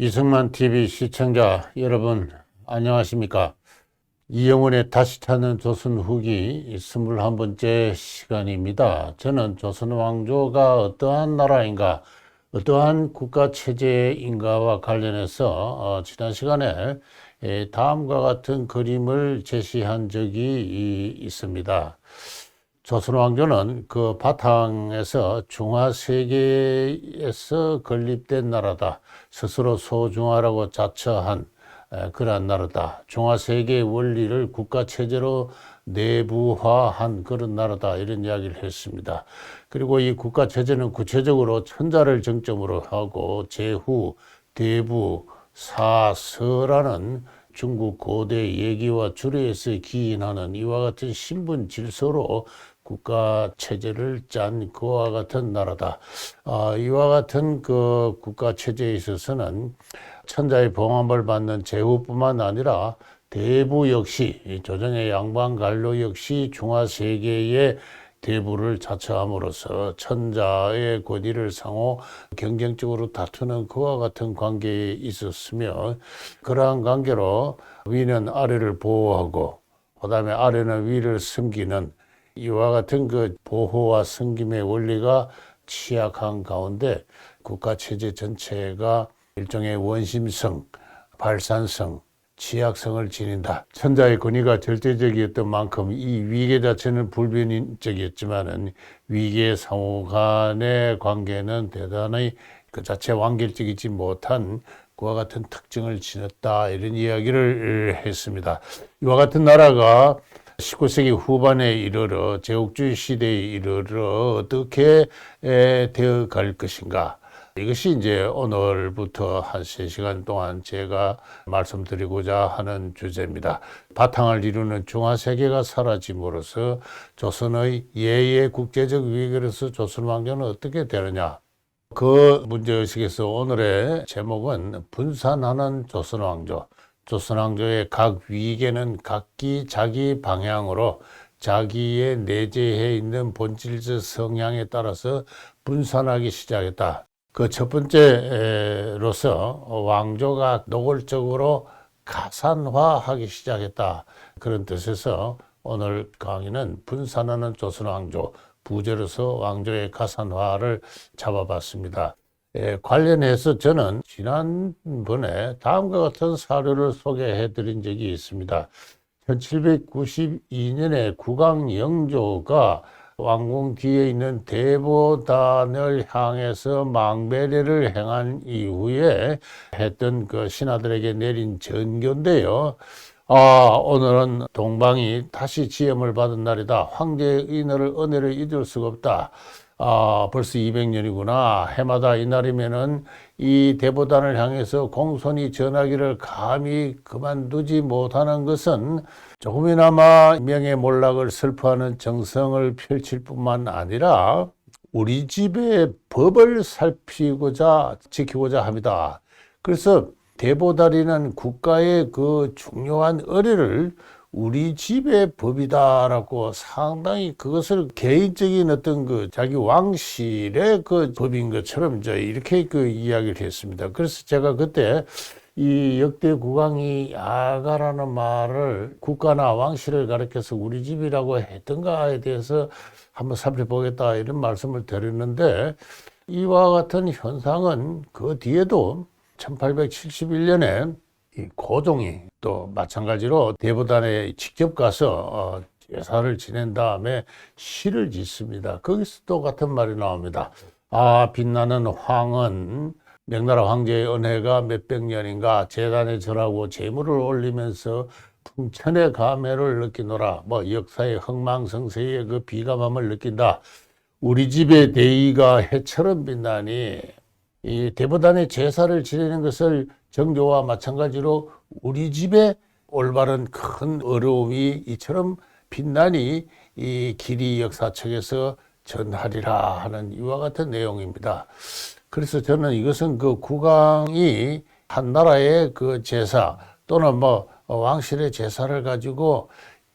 이승만 TV 시청자 여러분 안녕하십니까? 이영훈의 다시 찾는 조선 후기 21번째 시간입니다. 저는 조선 왕조가 어떠한 나라인가, 어떠한 국가 체제인가와 관련해서 지난 시간에 다음과 같은 그림을 제시한 적이 있습니다. 조선 왕조는 그 바탕에서 중화세계에서 건립된 나라다. 스스로 소중하라고 자처한 그러한 나라다. 중화세계의 원리를 국가체제로 내부화한 그런 나라다. 이런 이야기를 했습니다. 그리고 이 국가체제는 구체적으로 천자를 정점으로 하고 제후, 대부, 사서라는 중국 고대 예기와 주례에서 기인하는 이와 같은 신분 질서로 국가 체제를 짠 그와 같은 나라다. 이와 같은 그 국가 체제에 있어서는 천자의 봉함을 받는 제후뿐만 아니라 대부 역시 조정의 양반관료 역시 중화세계의 대부를 자처함으로써 천자의 권위를 상호 경쟁적으로 다투는 그와 같은 관계에 있었으며, 그러한 관계로 위는 아래를 보호하고 그다음에 아래는 위를 섬기는 이와 같은 그 보호와 섬김의 원리가 취약한 가운데 국가체제 전체가 일종의 원심성, 발산성, 취약성을 지닌다. 천자의 권위가 절대적이었던 만큼 이 위계 자체는 불변적이었지만은 위계 상호 간의 관계는 대단히 그 자체 완결적이지 못한 그와 같은 특징을 지녔다. 이런 이야기를 했습니다. 이와 같은 나라가 19세기 후반에 이르러 제국주의 시대에 이르러 어떻게 되어 갈 것인가. 이것이 이제 오늘부터 한 3시간 동안 제가 말씀드리고자 하는 주제입니다. 바탕을 이루는 중화세계가 사라짐으로써 조선의 예의 국제적 위기로서 조선 왕조는 어떻게 되느냐. 그 문제의식에서 오늘의 제목은 분산하는 조선 왕조. 조선 왕조의 각 위계는 각기 자기 방향으로 자기의 내재해 있는 본질적 성향에 따라서 분산하기 시작했다. 그 첫 번째로서 왕조가 노골적으로 가산화하기 시작했다. 그런 뜻에서 오늘 강의는 분산하는 조선 왕조, 부제로서 왕조의 가산화를 잡아봤습니다. 관련해서 저는 지난번에 다음과 같은 사료를 소개해 드린 적이 있습니다. 1792년에 국왕영조가 왕궁 뒤에 있는 대보단을 향해서 망배례를 행한 이후에 했던 그 신하들에게 내린 전교인데요. 오늘은 동방이 다시 지엄을 받은 날이다. 황제의 은혜를 잊을 수가 없다. 벌써 200년이구나. 해마다 이날이면은 이 대보단을 향해서 공손히 전하기를 감히 그만두지 못하는 것은 조금이나마 명예몰락을 슬퍼하는 정성을 펼칠 뿐만 아니라 우리 집의 법을 살피고자 지키고자 합니다. 그래서 대보다리는 국가의 그 중요한 의례를 우리 집의 법이다라고 상당히 그것을 개인적인 어떤 그 자기 왕실의 그 법인 것처럼 이제 이렇게 그 이야기를 했습니다. 그래서 제가 그때 이 역대 국왕이 아가라는 말을 국가나 왕실을 가리켜서 우리 집이라고 했던가에 대해서 한번 살펴보겠다 이런 말씀을 드렸는데, 이와 같은 현상은 그 뒤에도 1871년에 이 고종이 또 마찬가지로 대보단에 직접 가서 제사를 지낸 다음에 시를 짓습니다. 거기서 또 같은 말이 나옵니다. 빛나는 황은 명나라 황제의 은혜가 몇백 년인가 제단에 절하고 제물을 올리면서 풍천의 감회를 느끼노라. 역사의 흥망성쇠의 그 비감함을 느낀다. 우리 집의 대의가 해처럼 빛나니 이 대보단의 제사를 지내는 것을 정조와 마찬가지로 우리 집에 올바른 큰 어려움이 이처럼 빛나니 이 길이 역사책에서 전하리라 하는 이와 같은 내용입니다. 그래서 저는 이것은 그 국왕이 한 나라의 그 제사 또는 왕실의 제사를 가지고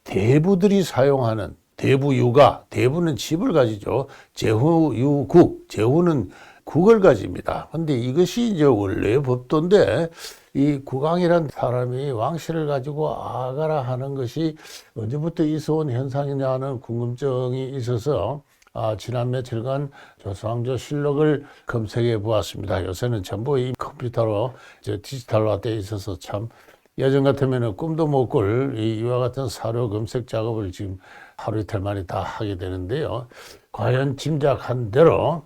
대부들이 사용하는 대부유가, 대부는 집을 가지죠. 제후유국, 제후는 국을 가집니다. 근데 이것이 이제 원래 법도인데 이 국왕이란 사람이 왕실을 가지고 아가라 하는 것이 언제부터 있어온 현상이냐 하는 궁금증이 있어서 지난 며칠간 조선왕조 실록을 검색해 보았습니다. 요새는 전부 이 컴퓨터로 디지털화 되어 있어서 참 예전 같으면 꿈도 못 꿀 이와 같은 사료 검색 작업을 지금 하루 이틀 만에 다 하게 되는데요. 과연 짐작한 대로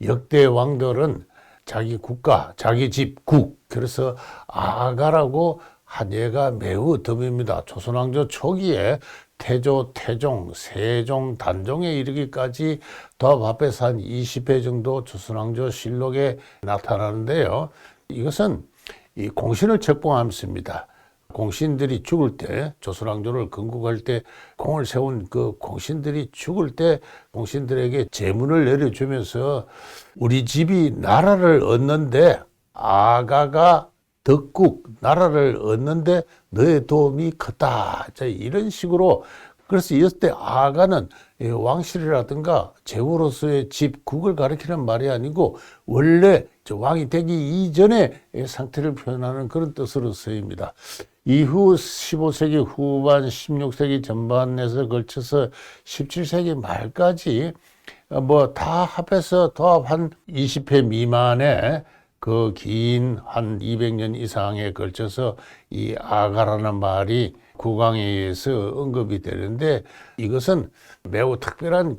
역대 왕들은 자기 국가, 자기 집, 국, 그래서 아가라고 한 예가 매우 드뭅니다. 조선왕조 초기에 태조, 태종, 세종, 단종에 이르기까지 더 앞에서 한 20회 정도 조선왕조 실록에 나타나는데요. 이것은 이 공신을 책봉함습니다. 공신들이 죽을 때, 조선왕조를 건국할 때 공을 세운 그 공신들이 죽을 때 공신들에게 제문을 내려주면서 우리 집이 나라를 얻는데 아가가 덕국, 나라를 얻는데 너의 도움이 컸다. 자, 이런 식으로. 그래서 이었을 때 아가는 왕실이라든가 제후로서의 집, 국을 가리키는 말이 아니고 원래 왕이 되기 이전의 상태를 표현하는 그런 뜻으로 쓰입니다. 이후 15세기 후반, 16세기 전반에서 걸쳐서 17세기 말까지 뭐 다 합해서 도합 한 20회 미만의 그 긴 한 200년 이상에 걸쳐서 이 아가라는 말이 국왕에 의해서 언급이 되는데 이것은 매우 특별한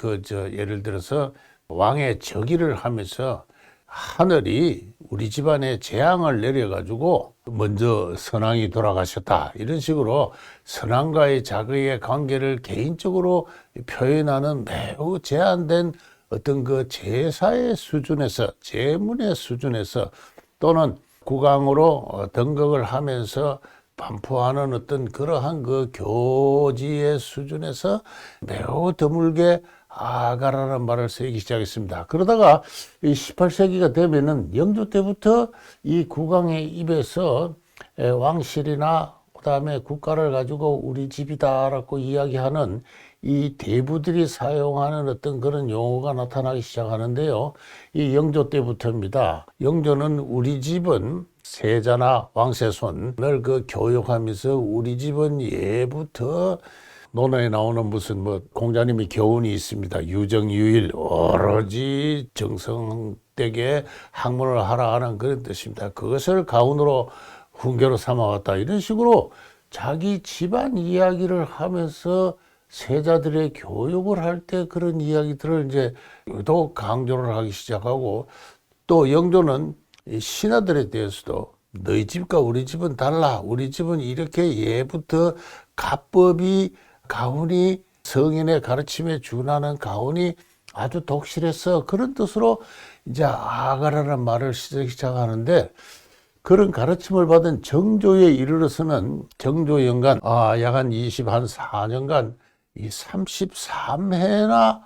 예를 들어서 왕의 즉위를 하면서 하늘이 우리 집안에 재앙을 내려가지고 먼저 선왕이 돌아가셨다. 이런 식으로 선왕과의 자기의 관계를 개인적으로 표현하는 매우 제한된 어떤 그 제사의 수준에서, 제문의 수준에서 또는 국왕으로 등극을 하면서 반포하는 어떤 그러한 그 교지의 수준에서 매우 드물게 아가라는 말을 쓰기 시작했습니다. 그러다가 이 18세기가 되면은 영조 때부터 이 국왕의 입에서 왕실이나 그다음에 국가를 가지고 우리 집이다라고 이야기하는 이 대부들이 사용하는 어떤 그런 용어가 나타나기 시작하는데요. 이 영조 때부터입니다. 영조는 우리 집은 세자나 왕세손을 교육하면서 우리 집은 예부터 논어에 나오는 무슨 공자님이 교훈이 있습니다. 유정유일 오로지 정성되게 학문을 하라 하는 그런 뜻입니다. 그것을 가훈으로 훈계로 삼아왔다. 이런 식으로 자기 집안 이야기를 하면서 세자들의 교육을 할 때 그런 이야기들을 이제 유독 강조를 하기 시작하고 또 영조는 신하들에 대해서도 너희 집과 우리 집은 달라. 우리 집은 이렇게 예부터 가법이 가훈이 성인의 가르침에 준하는 가훈이 아주 독실해서 그런 뜻으로 이제 아가라는 말을 쓰기 시작하는데 그런 가르침을 받은 정조에 이르러서는 정조 연간 약 한 24년간 이 33회나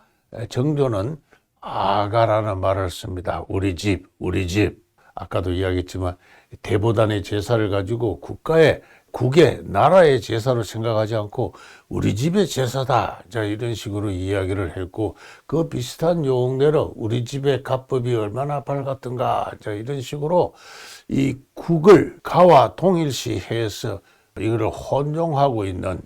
정조는 아가라는 말을 씁니다. 우리 집, 우리 집. 아까도 이야기했지만 대보단의 제사를 가지고 국의 나라의 제사로 생각하지 않고 우리 집의 제사다. 자, 이런 식으로 이야기를 했고 그 비슷한 용례로 우리 집의 가법이 얼마나 밝았던가. 자, 이런 식으로 이 국을 가와 동일시해서 이거를 혼용하고 있는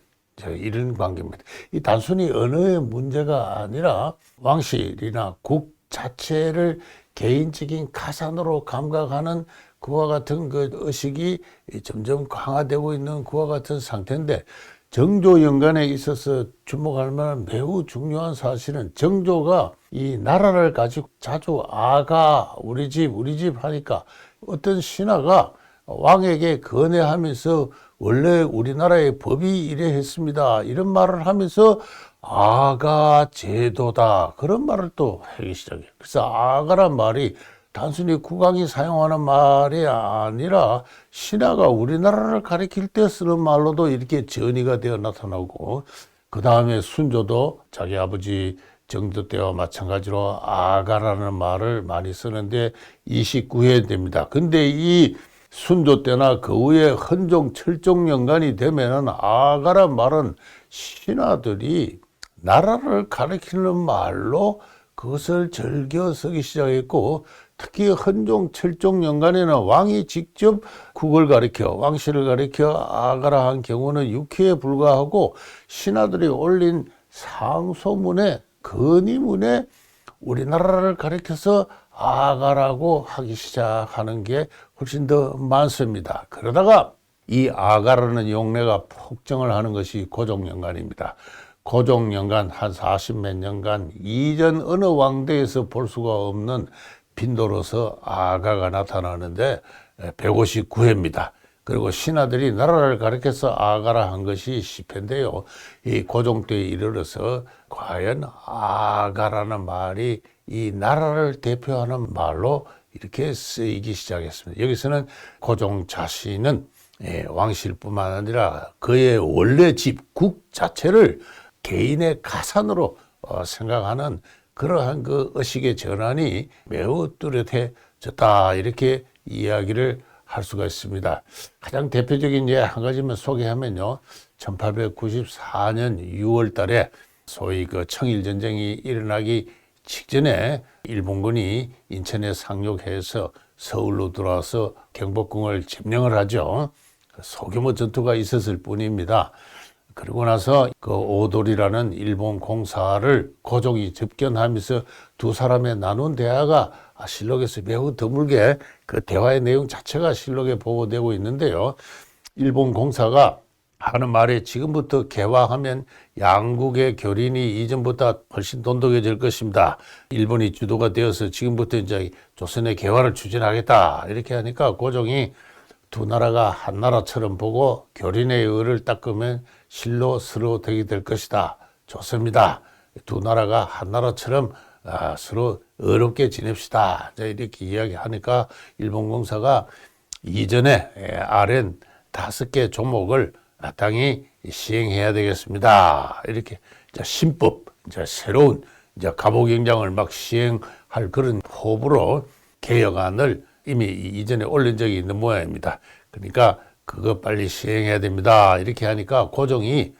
이런 관계입니다. 이 단순히 언어의 문제가 아니라 왕실이나 국 자체를 개인적인 가산으로 감각하는 그와 같은 그 의식이 점점 강화되고 있는 그와 같은 상태인데 정조 연간에 있어서 주목할 만한 매우 중요한 사실은 정조가 이 나라를 가지고 자주 아가 우리 집 하니까 어떤 신하가 왕에게 건의하면서 원래 우리나라의 법이 이래 했습니다. 이런 말을 하면서 아가 제도다. 그런 말을 또 하기 시작해요. 그래서 아가란 말이 단순히 국왕이 사용하는 말이 아니라 신하가 우리나라를 가리킬 때 쓰는 말로도 이렇게 전이가 되어 나타나고 그 다음에 순조도 자기 아버지 정조 때와 마찬가지로 아가라는 말을 많이 쓰는데 29회 됩니다. 근데 이 순조 때나 그 후에 헌종 철종 연간이 되면은 아가란 말은 신하들이 나라를 가리키는 말로 그것을 즐겨 쓰기 시작했고 특히 헌종, 철종 연간에는 왕이 직접 국을 가리켜 왕실을 가리켜 아가라 한 경우는 육회에 불과하고 신하들이 올린 상소문에 건의문에 우리나라를 가리켜서 아가라고 하기 시작하는 게 훨씬 더 많습니다. 그러다가 이 아가라는 용례가 폭증을 하는 것이 고종연간입니다. 고종연간 한 40몇 년간 이전 어느 왕대에서 볼 수가 없는 빈도로서 아가가 나타나는데 159회입니다. 그리고 신하들이 나라를 가리켜서 아가라 한 것이 10회인데요. 이 고종 때에 이르러서 과연 아가라는 말이 이 나라를 대표하는 말로 이렇게 쓰이기 시작했습니다. 여기서는 고종 자신은 왕실뿐만 아니라 그의 원래 집, 국 자체를 개인의 가산으로 생각하는 그러한 그 의식의 전환이 매우 뚜렷해졌다. 이렇게 이야기를 할 수가 있습니다. 가장 대표적인 예 한 가지만 소개하면요. 1894년 6월 달에 소위 그 청일전쟁이 일어나기 직전에 일본군이 인천에 상륙해서 서울로 들어와서 경복궁을 점령을 하죠. 소규모 전투가 있었을 뿐입니다. 그러고 나서 그 오돌이라는 일본 공사를 고종이 접견하면서 두 사람의 나눈 대화가 실록에서 매우 드물게 그 대화의 내용 자체가 실록에 보고되고 있는데요. 일본 공사가 하는 말이 지금부터 개화하면 양국의 교린이 이전보다 훨씬 돈독해질 것입니다. 일본이 주도가 되어서 지금부터 이제 조선의 개화를 추진하겠다. 이렇게 하니까 고종이 두 나라가 한 나라처럼 보고 교린의 의를 닦으면 실로 서로 덕이 될 것이다. 좋습니다. 두 나라가 한 나라처럼 서로 어렵게 지냅시다. 이렇게 이야기하니까 일본 공사가 이전에 아랜 5개 조목을 마땅히 시행해야 되겠습니다. 이렇게 신법, 새로운 갑오경장을 막 시행할 그런 호불호 개혁안을 이미 이전에 올린 적이 있는 모양입니다. 그러니까 그거 빨리 시행해야 됩니다. 이렇게 하니까 고종이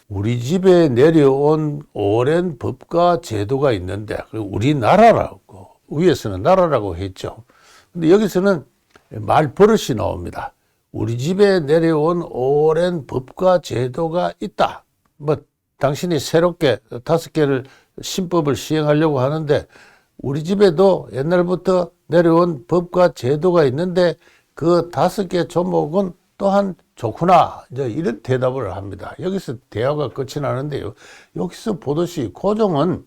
우리 집에 내려온 오랜 법과 제도가 있는데 우리나라라고 위에서는 나라라고 했죠. 근데 여기서는 말버릇이 나옵니다. 우리 집에 내려온 오랜 법과 제도가 있다. 뭐 당신이 새롭게 5개를 신법을 시행하려고 하는데 우리 집에도 옛날부터 내려온 법과 제도가 있는데 그 5개 조목은 또한 좋구나. 이런 대답을 합니다. 여기서 대화가 끝이 나는데요. 여기서 보듯이 고종은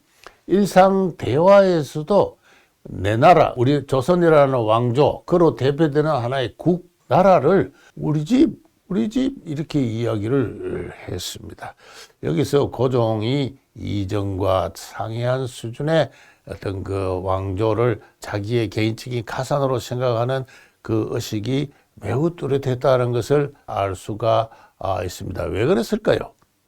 일상 대화에서도 내 나라, 우리 조선이라는 왕조, 그로 대표되는 하나의 국, 나라를 우리 집 이렇게 이야기를 했습니다. 여기서 고종이 이전과 상이한 수준의 어떤 그 왕조를 자기의 개인적인 가산으로 생각하는 그 의식이 매우 뚜렷했다는 것을 알 수가 있습니다. 왜 그랬을까요?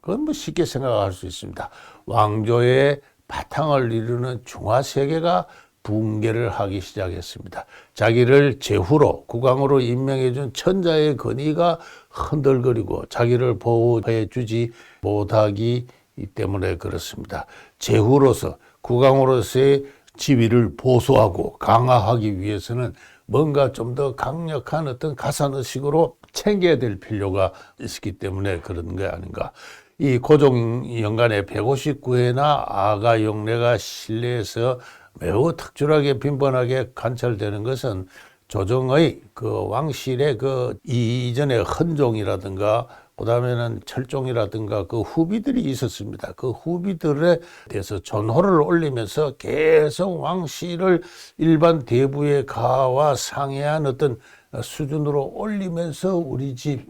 그건 뭐 쉽게 생각할 수 있습니다. 왕조의 바탕을 이루는 중화세계가 붕괴를 하기 시작했습니다. 자기를 제후로 국왕으로 임명해준 천자의 권위가 흔들거리고 자기를 보호해 주지 못하기 때문에 그렇습니다. 제후로서 국왕으로서의 지위를 보수하고 강화하기 위해서는 뭔가 좀 더 강력한 어떤 가산의식으로 챙겨야 될 필요가 있었기 때문에 그런 게 아닌가. 이 고종연간에 159회나 아가 용례가 실내에서 매우 특출하게 빈번하게 관찰되는 것은 조정의 그 왕실의 그 이전의 헌종이라든가 그다음에는 철종이라든가 그 후비들이 있었습니다. 그 후비들에 대해서 존호를 올리면서 계속 왕실을 일반 대부의 가와 상회한 어떤 수준으로 올리면서 우리 집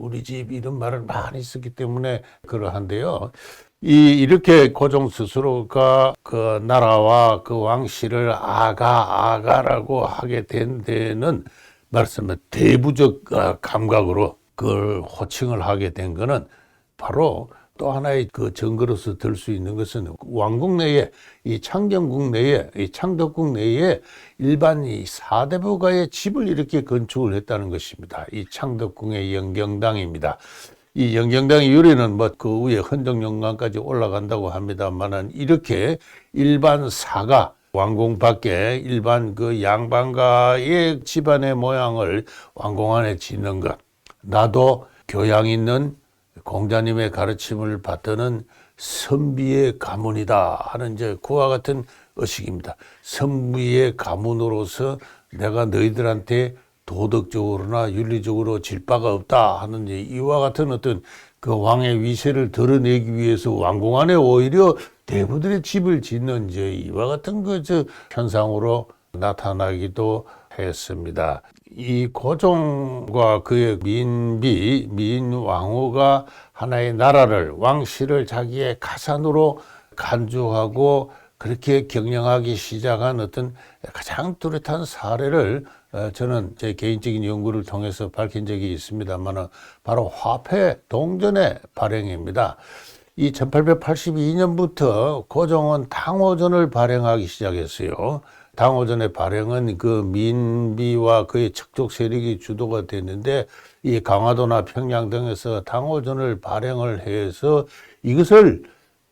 이런 말을 많이 쓰기 때문에 그러한데요. 이렇게 고종 스스로가 그 나라와 그 왕실을 아가라고 하게 된 데는 말씀은 대부적 감각으로 그걸 호칭을 하게 된 거는 바로 또 하나의 그 증거로서 들 수 있는 것은 왕국 내에 이 창경궁 내에 이 창덕궁 내에 일반 이 사대부가의 집을 이렇게 건축을 했다는 것입니다. 이 창덕궁의 영경당입니다. 이 영경당의 유래는 뭐 그 위에 헌정영광까지 올라간다고 합니다만은 이렇게 일반 사가 왕궁 밖에 일반 그 양반가의 집안의 모양을 왕궁 안에 짓는 것. 나도 교양 있는 공자님의 가르침을 받드는 선비의 가문이다 하는 이제 그와 같은 의식입니다. 선비의 가문으로서 내가 너희들한테 도덕적으로나 윤리적으로 질 바가 없다 하는 이와 같은 어떤 그 왕의 위세를 드러내기 위해서 왕궁 안에 오히려 대부들의 집을 짓는 이제 이와 같은 현상으로 나타나기도 했습니다. 이 고종과 그의 민왕후가 하나의 나라를 왕실을 자기의 가산으로 간주하고 그렇게 경영하기 시작한 어떤 가장 뚜렷한 사례를 저는 제 개인적인 연구를 통해서 밝힌 적이 있습니다만 바로 화폐 동전의 발행입니다. 이 1882년부터 고종은 당호전을 발행하기 시작했어요. 당호전의 발행은 그 민비와 그의 척족 세력이 주도가 됐는데 이 강화도나 평양 등에서 당호전을 발행을 해서 이것을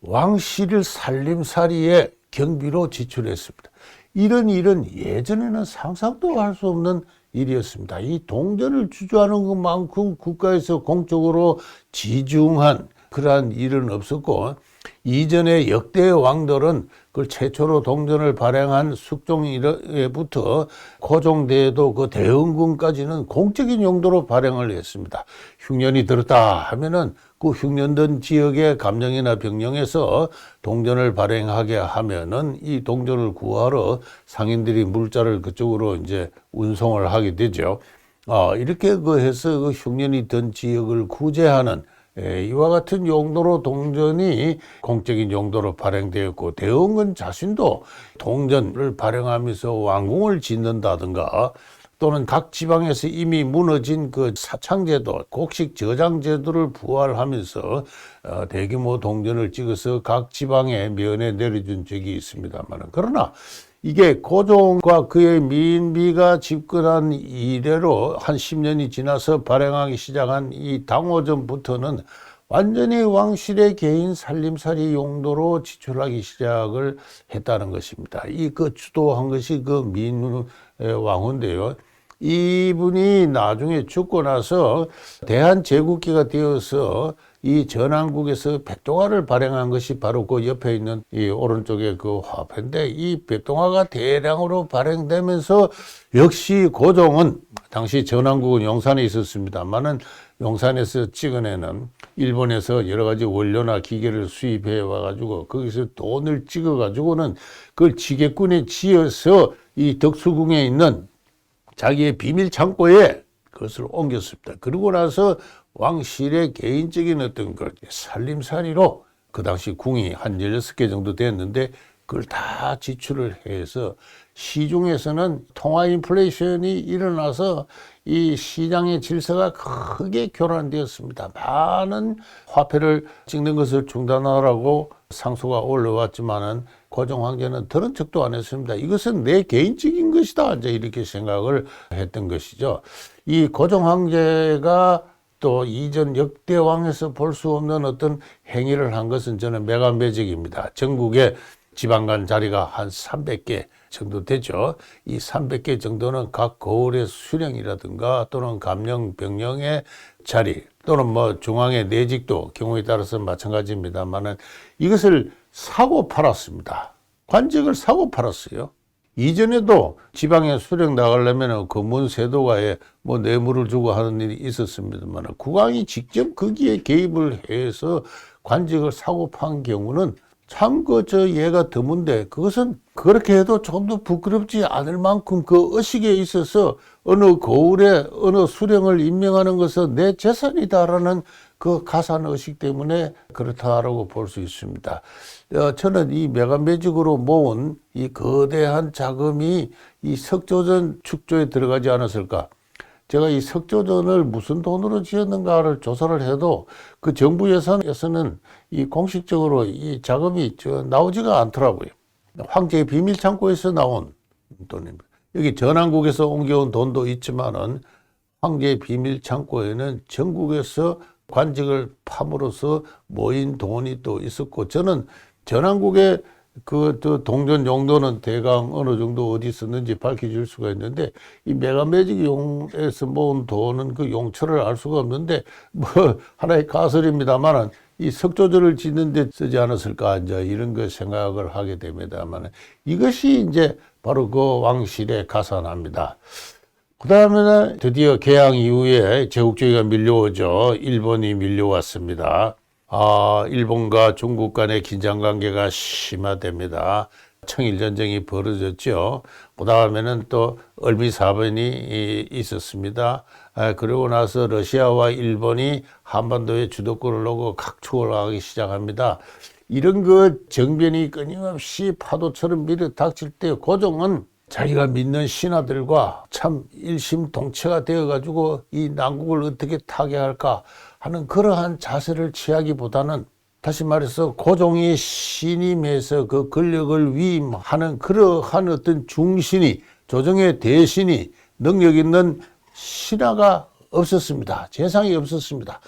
왕실 살림살이의 경비로 지출했습니다. 이런 일은 예전에는 상상도 할 수 없는 일이었습니다. 이 동전을 주저하는 것만큼 국가에서 공적으로 지중한 그러한 일은 없었고 이전의 역대 왕들은 그 최초로 동전을 발행한 숙종에부터 고종대에도 그 대흥군까지는 공적인 용도로 발행을 했습니다. 흉년이 들었다 하면은 그 흉년된 지역의 감령이나 병령에서 동전을 발행하게 하면은 이 동전을 구하러 상인들이 물자를 그쪽으로 이제 운송을 하게 되죠. 이렇게 해서 그 흉년이 든 지역을 구제하는 이와 같은 용도로 동전이 공적인 용도로 발행되었고 대흥군 자신도 동전을 발행하면서 왕궁을 짓는다든가 또는 각 지방에서 이미 무너진 그 사창제도, 곡식 저장제도를 부활하면서 대규모 동전을 찍어서 각 지방의 면에 내려준 적이 있습니다만 그러나 이게 고종과 그의 민비가 집권한 이래로 한 10년이 지나서 발행하기 시작한 이 당호전부터는 완전히 왕실의 개인 살림살이 용도로 지출하기 시작을 했다는 것입니다. 주도한 것이 그 민왕후인데요. 이분이 나중에 죽고 나서 대한제국기가 되어서 이 전한국에서 백동화를 발행한 것이 바로 그 옆에 있는 이 오른쪽에 그 화폐인데 이 백동화가 대량으로 발행되면서 역시 고종은 당시 전한국은 용산에 있었습니다만은 용산에서 찍어내는 일본에서 여러 가지 원료나 기계를 수입해 와가지고 거기서 돈을 찍어가지고는 그걸 지게꾼에 지어서 이 덕수궁에 있는 자기의 비밀 창고에 그것을 옮겼습니다. 그러고 나서 왕실의 개인적인 어떤 그 살림살이로 그 당시 궁이 한 16개 정도 됐는데 그걸 다 지출을 해서 시중에서는 통화 인플레이션이 일어나서 이 시장의 질서가 크게 교란되었습니다. 많은 화폐를 찍는 것을 중단하라고 상소가 올라왔지만은 고종 황제는 들은 척도 안 했습니다. 이것은 내 개인적인 것이다. 이제 이렇게 생각을 했던 것이죠. 이 고종 황제가 또 이전 역대 왕에서 볼 수 없는 어떤 행위를 한 것은 저는 매간매직입니다. 전국에 지방간 자리가 한 300개 정도 되죠. 이 300개 정도는 각 거울의 수령이라든가 또는 감령, 병령의 자리 또는 뭐 중앙의 내직도 경우에 따라서 마찬가지입니다만은 이것을 사고 팔았습니다. 관직을 사고 팔았어요. 이전에도 지방에 수령 나가려면 검문 세도가에 뭐 뇌물을 주고 하는 일이 있었습니다만 국왕이 직접 거기에 개입을 해서 관직을 사고 판 경우는 참 예가 드문데 그것은 그렇게 해도 좀 더 부끄럽지 않을 만큼 그 의식에 있어서 어느 거울에 어느 수령을 임명하는 것은 내 재산이다라는 그 가산 의식 때문에 그렇다라고 볼 수 있습니다. 저는 이 매간매직으로 모은 이 거대한 자금이 이 석조전 축조에 들어가지 않았을까? 제가 이 석조전을 무슨 돈으로 지었는가를 조사를 해도 그 정부 예산에서는 이 공식적으로 이 자금이 나오지가 않더라고요. 황제의 비밀 창고에서 나온 돈입니다. 여기 전한국에서 옮겨온 돈도 있지만은 황제의 비밀 창고에는 전국에서 관직을 팜으로써 모인 돈이 또 있었고 저는 전한국에 또 동전 용도는 대강 어느 정도 어디 있었는지 밝혀질 수가 있는데, 이 메가매직 용에서 모은 돈은 그 용처를 알 수가 없는데, 뭐, 하나의 가설입니다만은, 이 석조절을 짓는 데 쓰지 않았을까, 이제 이런 거 생각을 하게 됩니다만, 이것이 이제 바로 그 왕실의 가산합니다. 그 다음에는 드디어 개항 이후에 제국주의가 밀려오죠. 일본이 밀려왔습니다. 일본과 중국 간의 긴장 관계가 심화됩니다. 청일전쟁이 벌어졌죠. 그 다음에는 또 을미사변이 있었습니다. 그리고 나서 러시아와 일본이 한반도의 주도권을 놓고 각축을 하기 시작합니다. 이런 정변이 끊임없이 파도처럼 밀어닥칠 때 고종은 자기가 믿는 신하들과 참 일심동체가 되어가지고 이 난국을 어떻게 타개할까 하는 그러한 자세를 취하기보다는, 다시 말해서 고종이 신임해서 그 권력을 위임하는 그러한 어떤 중신이, 조정의 대신이, 능력 있는 신하가 없었습니다. 재상이 없었습니다.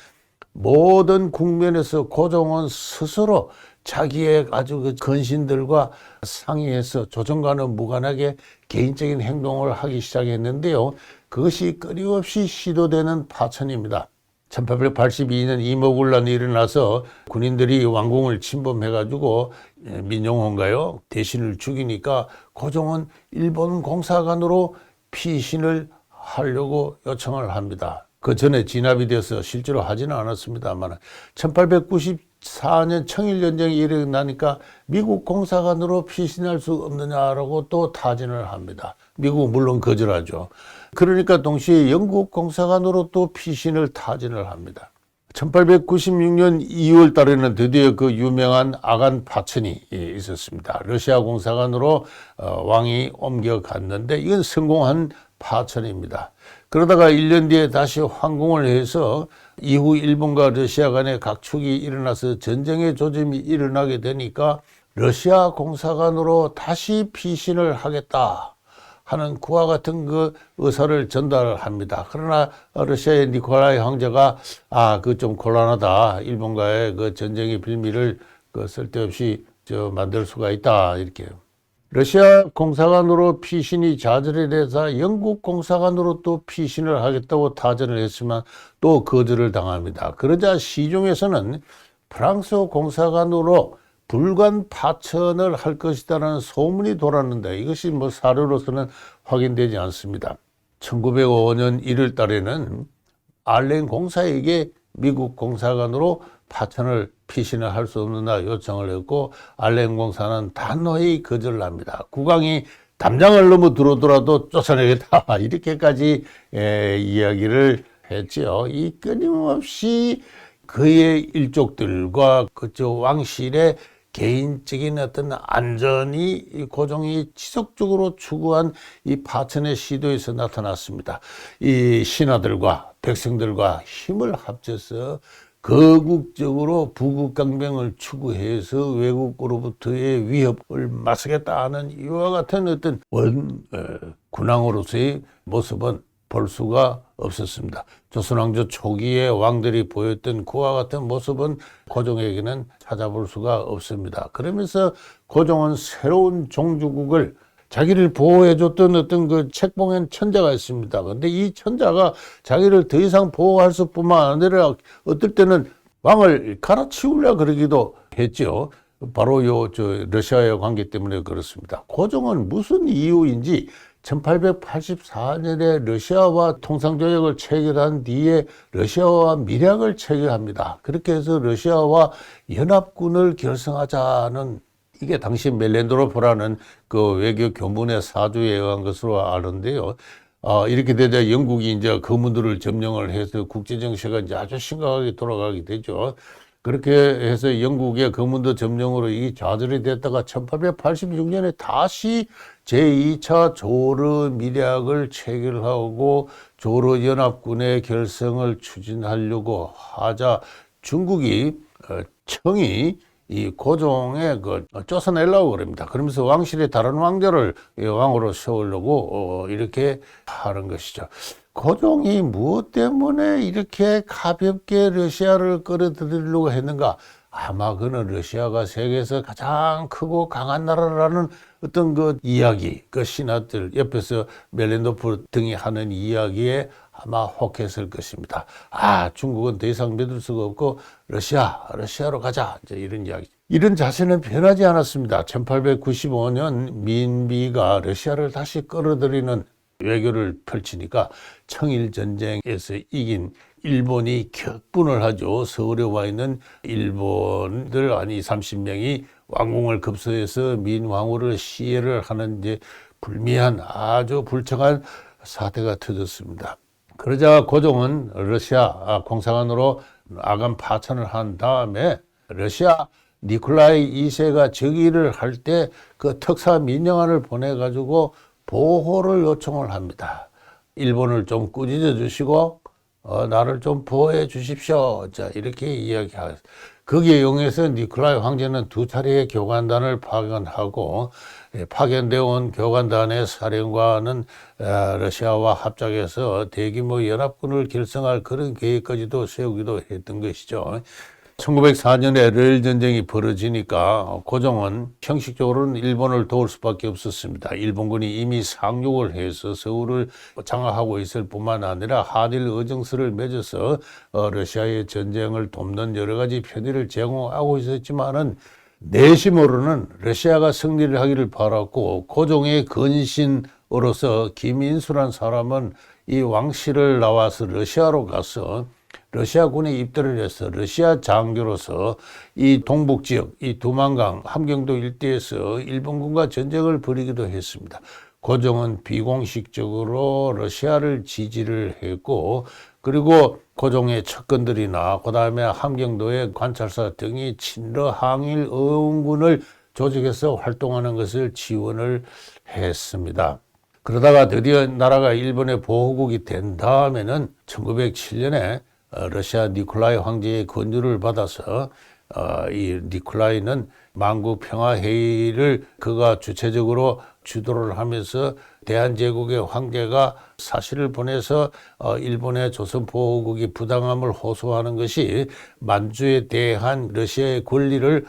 모든 국면에서 고종은 스스로 자기의 아주 그 근신들과 상의해서 조정과는 무관하게 개인적인 행동을 하기 시작했는데요. 그것이 끊임없이 시도되는 파천입니다. 1882년 임오군란이 일어나서 군인들이 왕궁을 침범해가지고 민용호인가요? 대신을 죽이니까 고종은 일본 공사관으로 피신을 하려고 요청을 합니다. 그 전에 진압이 돼서 실제로 하지는 않았습니다만 1894년 청일전쟁이 일어나니까 미국 공사관으로 피신할 수 없느냐라고 또 타진을 합니다. 미국은 물론 거절하죠. 그러니까 동시에 영국 공사관으로 또 피신을 타진을 합니다. 1896년 2월 달에는 드디어 그 유명한 아간 파천이 있었습니다. 러시아 공사관으로 왕이 옮겨갔는데 이건 성공한 파천입니다. 그러다가 1년 뒤에 다시 황궁을 해서 이후 일본과 러시아 간의 각축이 일어나서 전쟁의 조짐이 일어나게 되니까 러시아 공사관으로 다시 피신을 하겠다 하는 그와 같은 그 의사를 전달합니다. 그러나 러시아의 니콜라이 황제가 그 좀 곤란하다. 일본과의 그 전쟁의 빌미를 쓸데없이 만들 수가 있다. 이렇게. 러시아 공사관으로 피신이 좌절이 돼서 영국 공사관으로 또 피신을 하겠다고 타전을 했지만 또 거절을 당합니다. 그러자 시중에서는 프랑스 공사관으로 불관 파천을 할 것이다라는 소문이 돌았는데 이것이 사료로서는 확인되지 않습니다. 1905년 1월 달에는 알렌 공사에게 미국 공사관으로 파천을 피신을 할 수 없느냐 요청을 했고 알렌 공사는 단호히 거절을 합니다. 국왕이 담장을 넘어 들어오더라도 쫓아내겠다 이렇게까지 이야기를 했죠. 이 끊임없이 그의 일족들과 그쪽 왕실의 개인적인 어떤 안전이 고종이 지속적으로 추구한 이 파천의 시도에서 나타났습니다. 이 신하들과 백성들과 힘을 합쳐서 거국적으로 부국강병을 추구해서 외국으로부터의 위협을 맞서겠다 하는 이와 같은 어떤 군왕으로서의 모습은 볼 수가 없었습니다. 조선왕조 초기에 왕들이 보였던 그와 같은 모습은 고종에게는 찾아볼 수가 없습니다. 그러면서 고종은 새로운 종주국을 자기를 보호해줬던 어떤 그 책봉한 천자가 있습니다. 근데 이 천자가 자기를 더 이상 보호할 수뿐만 아니라 어떨 때는 왕을 갈아치우려 그러기도 했죠. 바로 러시아의 관계 때문에 그렇습니다. 고종은 무슨 이유인지 1884년에 러시아와 통상조약을 체결한 뒤에 러시아와 밀약을 체결합니다. 그렇게 해서 러시아와 연합군을 결성하자는, 이게 당시 멜렌드로프라는 그 외교 교문의 사주에 의한 것으로 아는데요. 이렇게 되자 영국이 이제 거문들을 점령을 해서 국제정세가 이제 아주 심각하게 돌아가게 되죠. 그렇게 해서 영국의 거문도 점령으로 이 좌절이 됐다가 1886년에 다시 제2차 조르 밀약을 체결하고 조르 연합군의 결성을 추진하려고 하자 중국이 청이 이 고종의 쫓아내려고 그럽니다. 그러면서 왕실의 다른 왕자를 왕으로 세우려고 이렇게 하는 것이죠. 고종이 무엇 때문에 이렇게 가볍게 러시아를 끌어들이려고 했는가? 아마 그는 러시아가 세계에서 가장 크고 강한 나라라는 어떤 그 이야기, 그 신하들 옆에서 멜렌도프 등이 하는 이야기에 아마 혹했을 것입니다. 아, 중국은 더 이상 믿을 수가 없고 러시아로 가자. 이제 이런 이야기. 이런 자세는 변하지 않았습니다. 1895년 민비가 러시아를 다시 끌어들이는 외교를 펼치니까 청일전쟁에서 이긴 일본이 격분을 하죠. 서울에 와 있는 일본들 한 30명이 왕궁을 급소해서 민왕후를 시해를 하는 이제 불미한 아주 불청한 사태가 터졌습니다. 그러자 고종은 러시아 공사관으로 아간 파천을 한 다음에 러시아 니콜라이 2세가 즉위를 할 때 그 특사 민영안을 보내가지고 보호를 요청을 합니다. 일본을 좀 꾸짖어 주시고 나를 좀 보호해 주십시오. 자, 이렇게 이야기하죠. 거기에 용해서 니콜라이 황제는 2차례의 교관단을 파견하고 파견되어 온 교관단의 사령관은 러시아와 합작해서 대규모 연합군을 결성할 그런 계획까지도 세우기도 했던 것이죠. 1904년에 러일 전쟁이 벌어지니까 고종은 형식적으로는 일본을 도울 수밖에 없었습니다. 일본군이 이미 상륙을 해서 서울을 장악하고 있을 뿐만 아니라 한일 의정서를 맺어서 러시아의 전쟁을 돕는 여러 가지 편의를 제공하고 있었지만은 내심으로는 러시아가 승리를 하기를 바랐고 고종의 근신으로서 김인수란 사람은 이 왕실을 나와서 러시아로 가서 러시아군에 입대를 해서 러시아 장교로서 이 동북지역, 이 두만강, 함경도 일대에서 일본군과 전쟁을 벌이기도 했습니다. 고종은 비공식적으로 러시아를 지지를 했고 그리고 고종의 척근들이나 그다음에 함경도의 관찰사 등이 친러 항일 의원군을 조직해서 활동하는 것을 지원을 했습니다. 그러다가 드디어 나라가 일본의 보호국이 된 다음에는 1907년에 러시아 니콜라이 황제의 권유를 받아서 이 니콜라이는 만국평화회의를 그가 주체적으로 주도를 하면서 대한제국의 황제가 사실을 보내서 일본의 조선보호국이 부당함을 호소하는 것이 만주에 대한 러시아의 권리를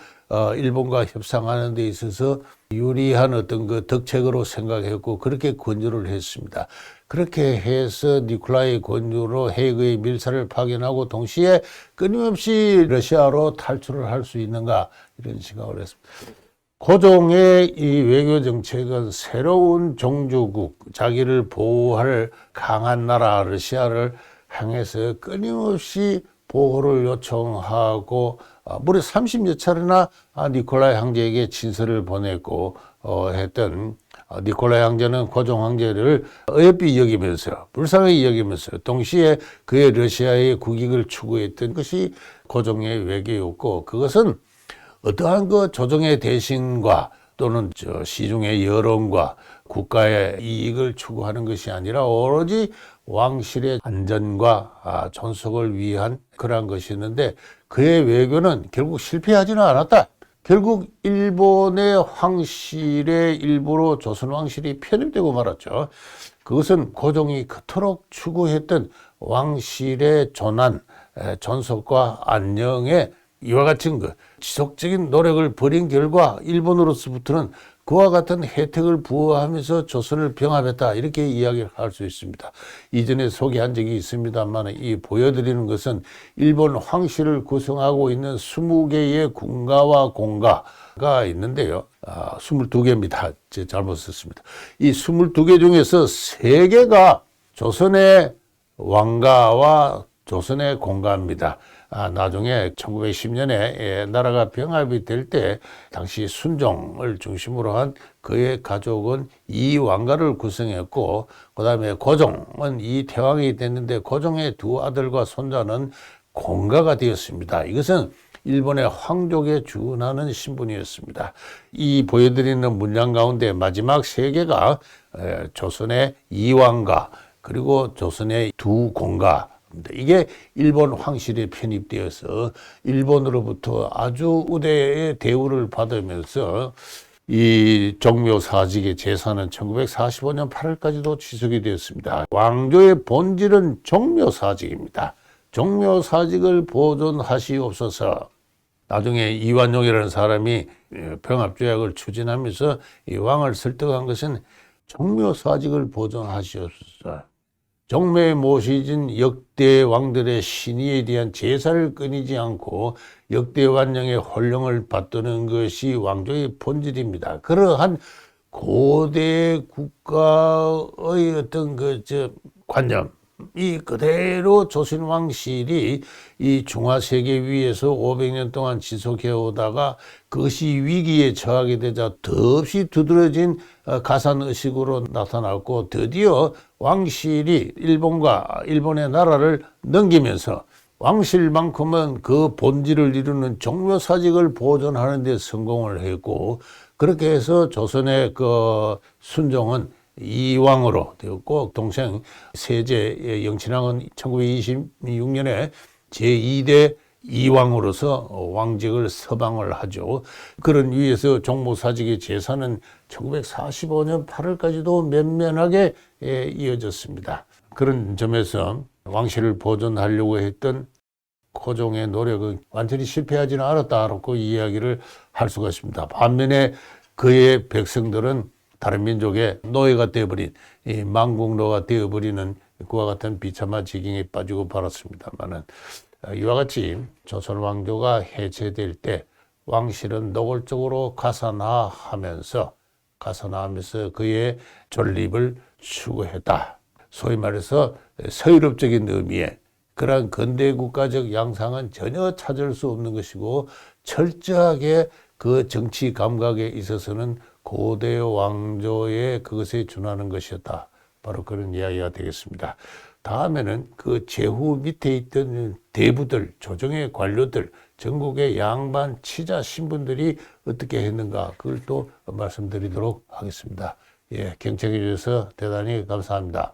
일본과 협상하는 데 있어서 유리한 어떤 그 덕책으로 생각했고 그렇게 권유를 했습니다. 그렇게 해서 니콜라이 권유로 해외의 밀사를 파견하고 동시에 끊임없이 러시아로 탈출을 할 수 있는가 이런 생각을 했습니다. 고종의 이 외교 정책은 새로운 종주국, 자기를 보호할 강한 나라 러시아를 향해서 끊임없이 보호를 요청하고 무려 30여 차례나 니콜라이 황제에게 친서를 보냈고 했던 니콜라이 황제는 고종 황제를 어여삐 여기면서 불쌍하게 여기면서 동시에 그의 러시아의 국익을 추구했던 것이 고종의 외교였고 그것은 어떠한 그 조정의 대신과 또는 시중의 여론과 국가의 이익을 추구하는 것이 아니라 오로지 왕실의 안전과 존속을 위한 그러한 것이었는데 그의 외교는 결국 실패하지는 않았다. 결국 일본의 황실의 일부로 조선 왕실이 편입되고 말았죠. 그것은 고종이 그토록 추구했던 왕실의 존안, 존속과 안녕에 이와 같은 그 지속적인 노력을 벌인 결과 일본으로서부터는 그와 같은 혜택을 부여하면서 조선을 병합했다 이렇게 이야기를 할 수 있습니다. 이전에 소개한 적이 있습니다만 이 보여드리는 것은 일본 황실을 구성하고 있는 20개의 군가와 공가가 있는데요. 22개입니다. 제가 잘못 썼습니다. 이 22개 중에서 3개가 조선의 왕가와 조선의 공가입니다. 나중에 1910년에 나라가 병합이 될 때 당시 순종을 중심으로 한 그의 가족은 이 왕가를 구성했고 그 다음에 고종은 이 태왕이 됐는데 고종의 2 아들과 손자는 공가가 되었습니다. 이것은 일본의 황족에 준하는 신분이었습니다. 이 보여드리는 문장 가운데 마지막 3개가 조선의 2왕가 그리고 조선의 2 공가 이게 일본 황실에 편입되어서 일본으로부터 아주 우대의 대우를 받으면서 이 종묘사직의 제사는 1945년 8월까지도 지속이 되었습니다. 왕조의 본질은 종묘사직입니다. 종묘사직을 보존하시옵소서. 나중에 이완용이라는 사람이 병합조약을 추진하면서 이 왕을 설득한 것은 종묘사직을 보존하시옵소서. 종묘에 모시진 역대 왕들의 신의에 대한 제사를 끊이지 않고 역대 왕령의 혼령을 받드는 것이 왕조의 본질입니다. 그러한 고대 국가의 어떤 관념, 이 그대로 조선 왕실이 이 중화세계 위에서 500년 동안 지속해 오다가 그것이 위기에 처하게 되자 더없이 두드러진 가산의식으로 나타났고, 드디어 왕실이 일본의 나라를 넘기면서 왕실만큼은 그 본질을 이루는 종묘사직을 보존하는 데 성공을 했고, 그렇게 해서 조선의 그 순종은 이왕으로 되었고, 동생 세제 영친왕은 1926년에 제2대 이왕으로서 왕직을 서방을 하죠. 그런 위에서 종묘사직의 제사는 1945년 8월까지도 면면하게 이어졌습니다. 그런 점에서 왕실을 보존하려고 했던 고종의 노력은 완전히 실패하지는 않았다라고 이야기를 할 수가 있습니다. 반면에 그의 백성들은 다른 민족의 노예가 되어버린, 이 망국노가 되어버리는 그와 같은 비참한 지경에 빠지고 말았습니다만은, 이와 같이 조선 왕조가 해체될 때 왕실은 노골적으로 가산하면서 그의 존립을 추구했다. 소위 말해서 서유럽적인 의미의 그러한 근대 국가적 양상은 전혀 찾을 수 없는 것이고, 철저하게 그 정치 감각에 있어서는 고대 왕조의 그것에 준하는 것이었다. 바로 그런 이야기가 되겠습니다. 다음에는 그 제후 밑에 있던 대부들, 조정의 관료들, 전국의 양반, 치자, 신분들이 어떻게 했는가, 그걸 또 말씀드리도록 하겠습니다. 경청해 주셔서 대단히 감사합니다.